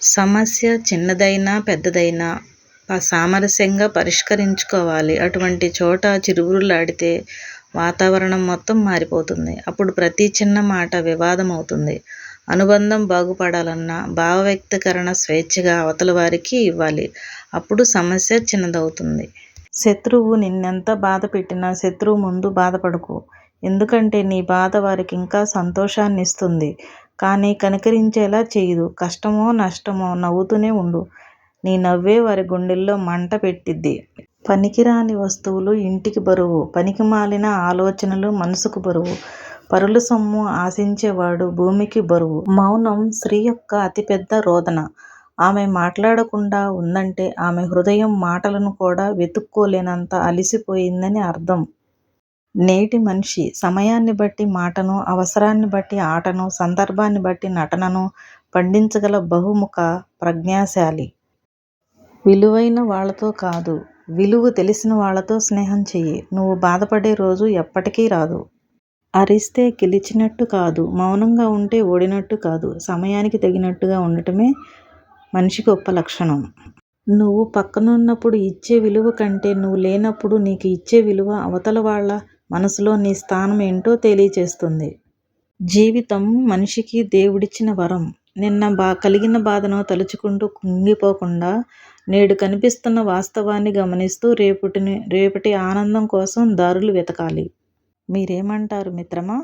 సమస్య చిన్నదైనా పెద్దదైనా సామరస్యంగా పరిష్కరించుకోవాలి. అటువంటి చోట చిరువురులాడితే వాతావరణం మొత్తం మారిపోతుంది. అప్పుడు ప్రతి చిన్న మాట వివాదం అవుతుంది. అనుబంధం బాగుపడాలన్నా భావ వ్యక్తీకరణ స్వేచ్ఛగా అవతల వారికి ఇవ్వాలి. అప్పుడు సమస్య చిన్నదవుతుంది. శత్రువు నిన్నెంత బాధ పెట్టినా శత్రువు ముందు బాధపడకు. ఎందుకంటే నీ బాధ వారికి ఇంకా సంతోషాన్ని ఇస్తుంది. కానీ కనికరించేలా చేయదు. కష్టమో నష్టమో నవ్వుతూనే ఉండు. నీ నవ్వే వారి గుండెల్లో మంట పెట్టిద్ది. పనికిరాని వస్తువులు ఇంటికి బరువు. పనికిమాలిన ఆలోచనలు మనసుకు బరువు. పరుల సొమ్ము ఆశించేవాడు భూమికి బరువు. మౌనం స్త్రీ యొక్క అతిపెద్ద రోదన. ఆమె మాట్లాడకుండా ఉందంటే ఆమె హృదయం మాటలను కూడా వెతుక్కోలేనంత అలిసిపోయిందని అర్థం. నేటి మనిషి సమయాన్ని బట్టి మాటను, అవసరాన్ని బట్టి ఆటను, సందర్భాన్ని బట్టి నటనను పండించగల బహుముఖ ప్రజ్ఞాశాలి. విలువైన వాళ్లతో కాదు, విలువ తెలిసిన వాళ్లతో స్నేహం చెయ్యి. నువ్వు బాధపడే రోజు ఎప్పటికీ రాదు. అరిస్తే గెలిచినట్టు కాదు, మౌనంగా ఉంటే ఓడినట్టు కాదు. సమయానికి తగినట్టుగా ఉండటమే మనిషి గొప్ప లక్షణం. నువ్వు పక్కనున్నప్పుడు ఇచ్చే విలువ కంటే నువ్వు లేనప్పుడు నీకు ఇచ్చే విలువ అవతల వాళ్ల మనసులో నీ స్థానం ఏంటో తెలియచేస్తుంది. జీవితం మనిషికి దేవుడిచ్చిన వరం. నిన్న కలిగిన బాధను తలుచుకుంటూ కుంగిపోకుండా నేడు కనిపిస్తున్న వాస్తవాన్ని గమనిస్తూ రేపటి ఆనందం కోసం దారులు వెతకాలి. మీరేమంటారు మిత్రమా?